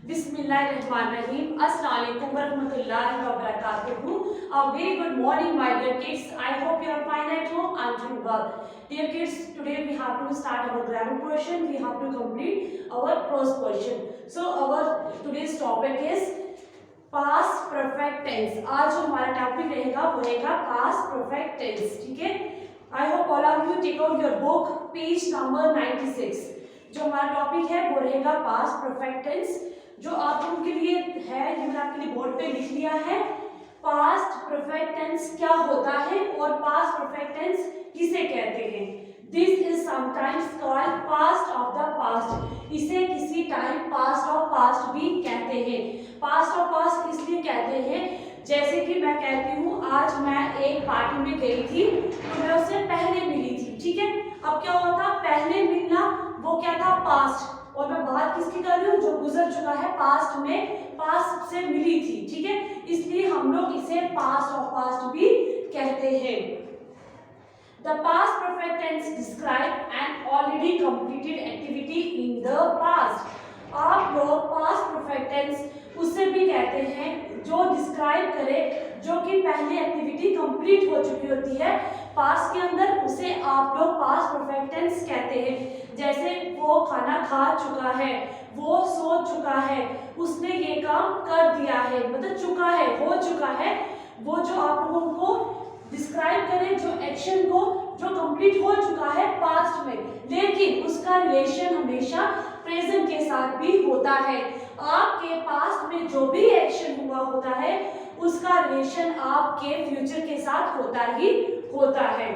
Bismillahirrahmanirrahim. Assalamualaikum warahmatullahi wabarakatuh. A very good morning, my dear kids. I hope you are fine at home. I am doing well. Dear kids, today we have to start our grammar portion. We have to complete our prose portion. So our today's topic is past perfect tense. आज जो हमारा topic रहेगा वो रहेगा past perfect tense. ठीक है? I hope all of you take out your book, page number 96. जो हमारा टॉपिक है वो रहेगा past perfect tense. जो आप लोगों के लिए है ये मैंने आपके लिए बोर्ड पे लिख लिया है। पास्ट परफेक्ट टेंस क्या होता है और पास्ट परफेक्ट टेंस किसे कहते हैं। This is sometimes called past of the past. इसे किसी टाइम पास्ट ऑफ पास्ट भी कहते हैं। पास्ट ऑफ पास्ट इसलिए कहते हैं जैसे कि मैं कहती हूँ आज मैं एक पार्टी में गई थी तो मैं उससे पहले मिली थी। ठीक है, अब क्या हुआ था, पहले मिलना वो क्या था, पास्ट। और मैं बात किसकी कर रही हूँ, जो गुजर चुका है पास्ट में, पास्ट से मिली थी। ठीक है, इसलिए हम लोग इसे पास्ट ऑफ पास्ट भी कहते हैं। The past perfect tense describe an already completed activity in the past. आप लोग past perfect tense उससे भी कहते हैं जो डिस्क्राइब करे जो कि पहले एक्टिविटी कंप्लीट हो चुकी होती है पास्ट के अंदर, उसे आप लोग पास्ट परफेक्ट टेंस कहते हैं। जैसे वो खाना खा चुका है, वो सो चुका है, उसने ये काम कर दिया है, मतलब चुका है, हो चुका है। वो जो आप लोगों को डिस्क्राइब करे जो एक्शन को जो कंप्लीट हो चुका है पास्ट में, लेकिन उसका रिलेशन हमेशा प्रेजेंट के साथ भी होता है। आपके पास्ट में जो भी एक्शन हुआ होता है उसका रिलेशन आपके फ्यूचर के साथ होता ही होता है।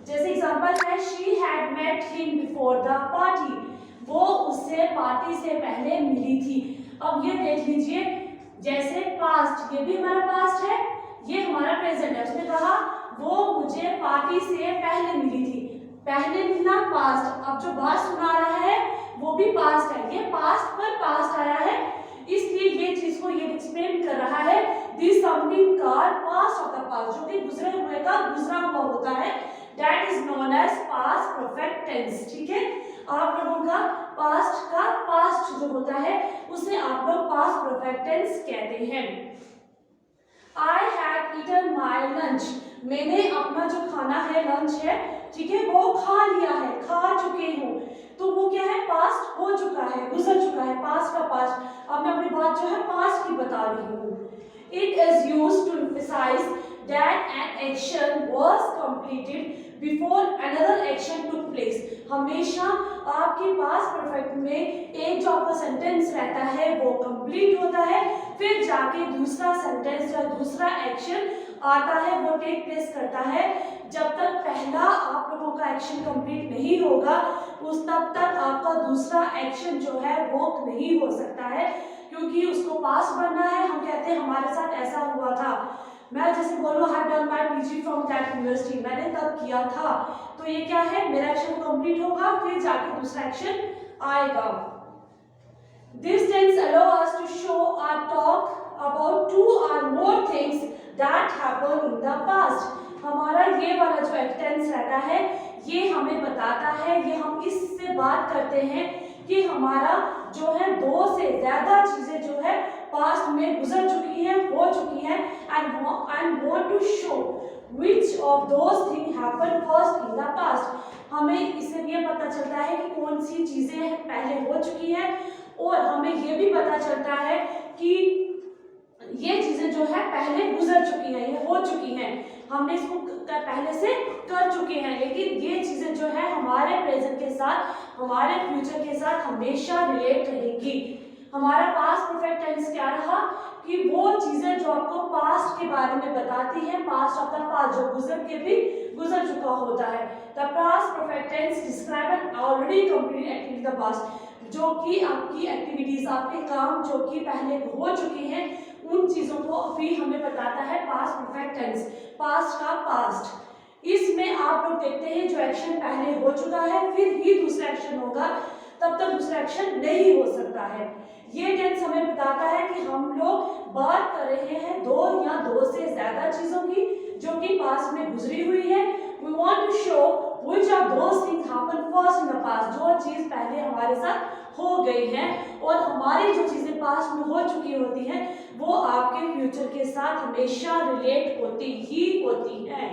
जैसे एग्जांपल है, she had met him before the party. वो उससे पार्टी से पहले मिली थी। अब ये देख लीजिए, जैसे पास्ट, ये भी हमारा पास्ट है, ये हमारा प्रेजेंट है। उसने कहा वो मुझे पार्टी से पहले मिली थी, पहले मिलना पास्ट। अब जो बात सुना रहा है वो भी पास्ट है, ये पास्ट पर पास्ट आया है, इसलिए ये चीज को ये एक्सप्लेन कर रहा है। This something called past of the past, जो कि गुजरे हुए का गुजरा हुआ होता है, that is known as past perfect tense. ठीक है, आप लोगों का पास्ट जो होता है उसे आप लोग पास्ट परफेक्ट टेंस कहते हैं। I had eaten my lunch. मैंने अपना जो खाना है, लंच है, ठीक है, वो खा लिया है, खा चुके हूँ। तो वो क्या है, पास्ट हो चुका है, गुजर चुका है, पास्ट का पास्ट। अब मैं अपनी बात जो है पास्ट की बता रही हूँ। It is used to emphasize that an action was completed before another action took place. हमेशा आपके पास परफेक्ट में एक जो आपका सेंटेंस रहता है वो कंप्लीट होता है, फिर जाके दूसरा सेंटेंस या दूसरा एक्शन आता है, वो टेक प्लेस करता है। जब तक पहला आप लोगों का एक्शन कंप्लीट नहीं होगा उस तब तक आपका दूसरा एक्शन जो है वो नहीं हो सकता है, क्योंकि उसको पास बनना है। हम कहते हैं हमारे साथ ऐसा हुआ था, मैं जैसे बोलूँ have done my PG from that university, मैंने तब किया था, तो ये क्या है, मेरा एक्शन कंप्लीट होगा, फिर जाके दूसरा एक्शन आएगा। This tense allow us to show or talk about two or more things that happened in the past. हमारा ये वाला जो टेंस रहता है ये हमें बताता है, ये हम इससे बात करते हैं कि हमारा जो है दो से ज्यादा चीजें जो है पास्ट में गुजर चुकी हैं, हो चुकी हैं, and want to show which of those thing happened first in the past. हमें इससे ये पता चलता है कि कौन सी चीजें पहले हो चुकी हैं, और हमें ये भी पता चलता है कि ये चीजें जो है पहले गुजर चुकी हैं, ये हो चुकी हैं, हमने इसको पहले से कर चुके हैं, लेकिन ये चीजें जो है हमारे प्रेजेंट के साथ, हमारे फ्यूचर के साथ हमेशा रिलेट रहेगी। हमारा पास्ट परफेक्ट टेंस क्या रहा कि वो चीजें जो आपको पास्ट के बारे में बताती हैं, पास्ट ऑफ द पास्ट, जो गुजर के भी गुजर चुका होता है। The past perfect tense describe an already complete activity the past, जो कि आपकी एक्टिविटीज, आपके काम जो कि पहले हो चुके हैं, उन चीजों को अभी हमें बताता है पास्ट परफेक्ट टेंस, पास्ट का पास्ट। इसमें आप लोग देखते हैं जो एक्शन पहले हो चुका है फिर ही दूसरा एक्शन होगा, तब तक दूसरा एक्शन नहीं हो सकता है। ये टेंस हमें बताता है कि हम लोग बात कर रहे हैं दो या दो से ज्यादा चीजों की जो कि पास्ट में गुजरी हुई है। We want to show which are those things happen first in the past, जो चीज पहले हमारे साथ हो गई है और हमारी जो चीजें पास्ट में हो चुकी होती हैं वो आपके फ्यूचर के साथ हमेशा रिलेट होती ही होती हैं।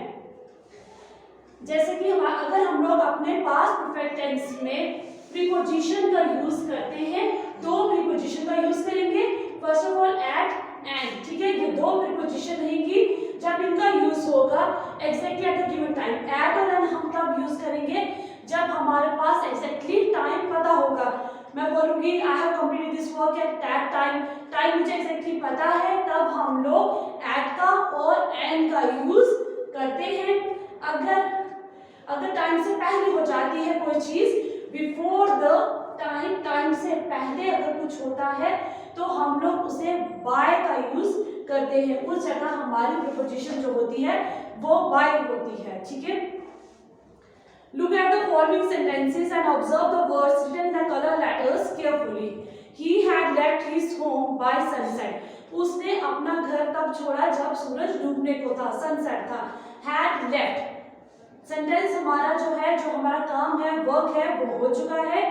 जैसे कि अगर हम लोग अपने पास्ट परफेक्ट टेंस में प्रीपोजिशन का यूज करते हैं, दो प्रीपोजिशन का यूज करेंगे। First of all at and, ठीक है, ये दो प्रीपोजिशन रहेंगी। जब इनका यूज होगा exactly at the given time, at or and हम तब यूज करेंगे जब हमारे पास एग्जैक्टली टाइम पता होगा। मैं बोलूंगी I have completed this work at that time, time मुझे एग्जैक्टली पता है, तब हम लोग एट का और एंड का यूज करते हैं। अगर टाइम से पहले हो जाती है कोई चीज, बिफोर द टाइम, टाइम से पहले अगर कुछ होता है तो हम लोग उसे बाय का यूज करते हैं। उस जगह हमारी प्रीपोजिशन जो होती है वो बाय होती है, ठीक है। Look at the following sentences and observe the words written in the color letters carefully. He had left his home by sunset. उसने अपना घर तब छोड़ा जब सूरज डूबने को था, सनसेट था। Had left सेंटेंस हमारा जो है, जो हमारा काम है, वर्क है, वो हो चुका है।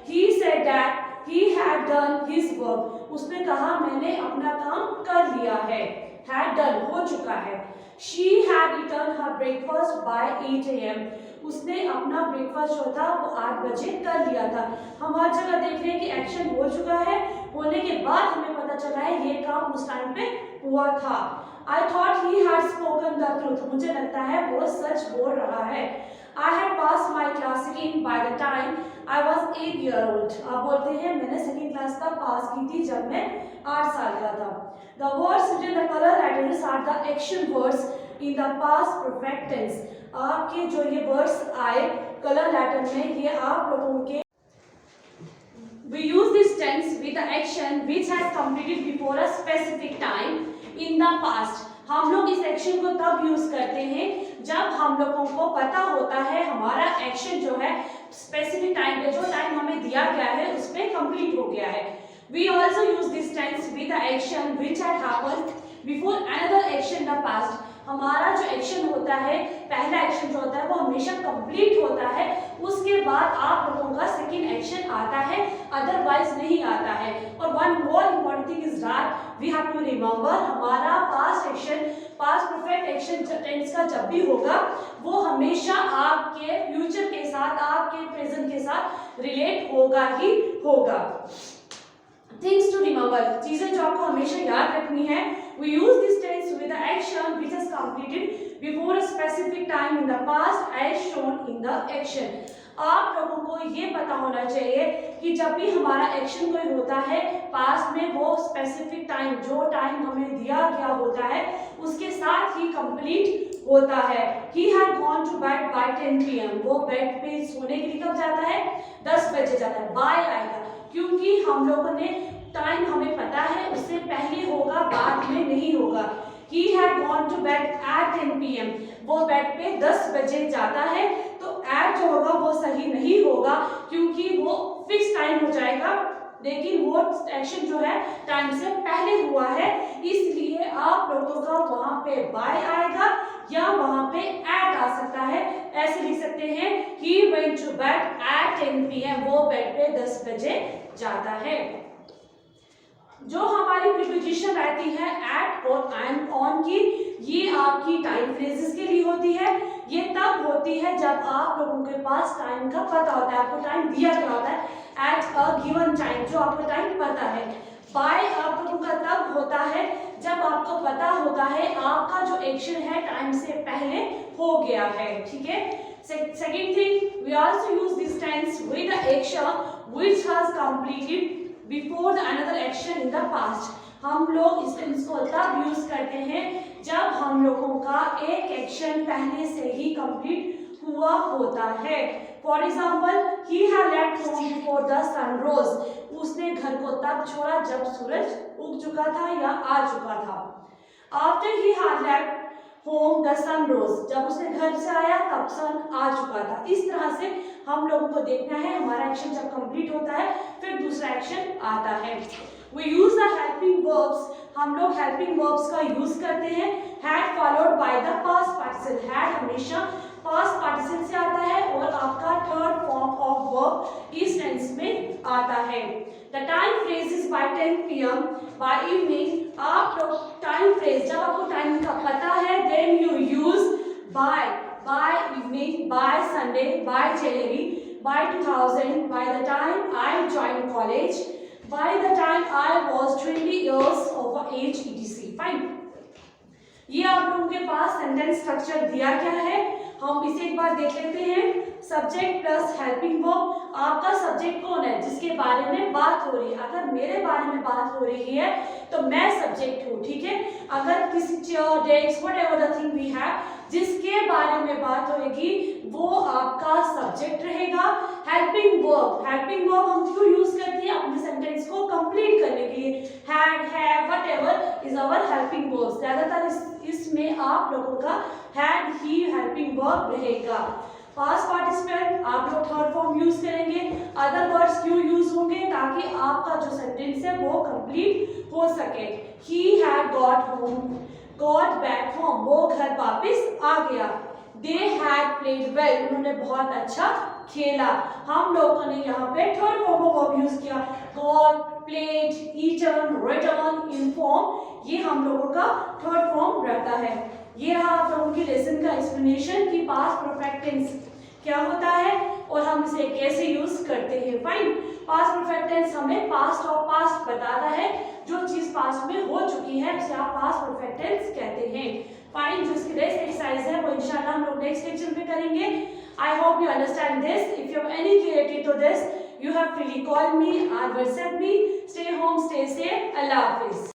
He said that he had done his work. उसने कहा मैंने अपना काम कर लिया है। Had done हो चुका है। She had eaten her breakfast by 8 AM. उसने अपना ब्रेकफास्ट जो था वो 8 बजे कर लिया था। हम हर जगह देख रहे हैं कि एक्शन हो चुका है, होने के बाद हमें पता चला है ये काम उस टाइम पे हुआ था। I thought he had spoken the truth. मुझे लगता है वो सच बोल रहा है। I had passed my class second by the time I was 8 years old. आप बोलते हैं मैंने सेकेंड क्लास तक पास की थी जब मैं 8 साल का था। The words written in the color letters are the action words in the past perfect tense. आपके जो ये वर्ड्स आए कलर लेटर में, ये आप लोगों के We use this tense with the action which has completed before a specific time in the past. हम लोग इस एक्शन को तब यूज करते हैं जब हम लोगों को पता होता है हमारा एक्शन जो है स्पेसिफिक टाइम पे, जो टाइम हमें दिया गया है उसमें कंप्लीट हो गया है। We also use this tense with the action which had happened before another action in the past. हमारा जो एक्शन होता है, पहला एक्शन जो होता है वो हमेशा कंप्लीट होता है, उसके बाद आप लोगों का सेकंड एक्शन आता है, अदरवाइज नहीं आता है। और one more important thing is that we have to remember, हमारा past action, past perfect action tense का जब भी होगा वो हमेशा आपके फ्यूचर के साथ, आपके प्रेजेंट के साथ रिलेट होगा ही होगा। Things to remember, चीजें जो आपको हमेशा याद रखनी है। We use this tense with the action which is completed before a specific time in the past as shown in the action. आप लोगों को ये पता होना चाहिए कि जब भी हमारा एक्शन कोई होता है पास्ट में, वो स्पेसिफिक टाइम, जो टाइम हमें दिया गया होता है उसके साथ ही कंप्लीट होता है। He had gone to bed by 10 PM. वो बेड पे सोने के लिए कब जाता है? 10 बजे जाता है। बाय आएगा क्योंकि हम लोगों ने टाइम हमें पता है उससे पहले होगा, बाद में नहीं होगा। He had gone to bed at 10 PM. वो बेड पे 10 बजे जाता है, तो at जो होगा वो सही नहीं होगा क्योंकि वो फिक्स टाइम हो जाएगा, लेकिन वो एक्शन जो है टाइम से पहले हुआ है, इसलिए आप लोगों का वहां पे बाय आएगा या वहां पे at आ सकता है। ऐसे लिख सकते हैं he went to bed at 10 PM. वो बेड पे 10 बजे जाता है। जो हमारी प्रीपोजिशन रहती है एट और एंड ऑन की, ये आपकी टाइम फ्रेजेस के लिए होती है। ये तब होती है जब आप लोगों के पास टाइम का पता होता है, आपको टाइम दिया गया होता है एट अ गिवन टाइम, जो आपको टाइम पता है। बाय आप लोगों का तब होता है जब आपको पता होता है आपका जो एक्शन है टाइम से पहले हो गया है, ठीक है। Second thing, we also use this tense with the action which has completed before the another action in the past. हम लोग इस टेंस को तब यूज करते हैं जब हम लोगों का एक एक्शन पहले से ही कंप्लीट हुआ होता है। For example, he had left home before the sun rose. उसने घर को तब छोड़ा जब सूरज उग चुका था या आ चुका था। After he had left home the sun rose. जब उसने घर से आया तब सन आ चुका था। इस तरह से हम लोगों को देखना है हमारा एक्शन जब कंप्लीट होता है फिर दूसरा एक्शन आता है। We use the helping verbs. हम लोग हेल्पिंग वर्ब्स का यूज करते हैं। Had followed by the past participle, had हमेशा पास्ट पार्टिसिपल से आता है और आपका थर्ड फॉर्म ऑफ वर्ब इस टेंस में आता है। The time phrase is by 10 PM by evening. आप लोग टाइम फ्रेज, जब आपको टाइम का पता है, then you use by, by evening, by Sunday, by January, by 2000, by the time I join college, by the time I was 20 years of age etc. Fine. ये आप लोगों के पास सेंटेंस स्ट्रक्चर दिया गया है, हम इसे एक बार देख लेते हैं। Subject plus helping verb. आपका सब्जेक्ट कौन है जिसके बारे में बात हो रही है? अगर मेरे बारे में बात हो रही है तो मैं सब्जेक्ट हूँ, ठीक है। अगर किसी chair, desk, whatever the thing we have, जिसके बारे में बात होगी वो आपका सब्जेक्ट रहेगा। हेल्पिंग वर्ब, हेल्पिंग वर्ब हम क्यों यूज करते हैं? अपने सेंटेंस को कंप्लीट करने के लिए। Had, have, whatever is our helping verb. ज्यादातर इसमें आप लोगों का हैड ही हेल्पिंग वर्ब रहेगा। पास्ट पार्टिसिपेंट आप लोग थर्ड फॉर्म यूज करेंगे। अदर वर्ड्स क्यों यूज होंगे? ताकि आपका जो सेंटेंस है वो कंप्लीट हो सके। He had got home, got back home, वो घर वापस आ गया। दे हैड प्लेड वेल, उन्होंने बहुत अच्छा खेला। हम लोगों ने यहाँ पे third form of verb use किया। Got, played, eaten, return, inform, ये हम लोगों का थर्ड फॉर्म रहता है। ये रहा आप लोगों की लेसन का एक्सप्लेनेशन कि पास्ट परफेक्ट टेंस क्या होता है और हम इसे कैसे यूज करते हैं। फाइन। पास्ट परफेक्ट टेंस हमें पास्ट और पास्ट बताता है, जो चीज पास्ट में हो चुकी है उसे आप पास्ट परफेक्ट टेंस कहते हैं। फाइन। जो इसकी नेक्स्ट एक्सरसाइज है वो इंशाल्लाह हम लोग नेक्स्ट लेक्चर में करेंगे। I hope you understand this. If you have any query to this, you have freely call me or WhatsApp me. Stay home, stay safe. Allah Hafiz.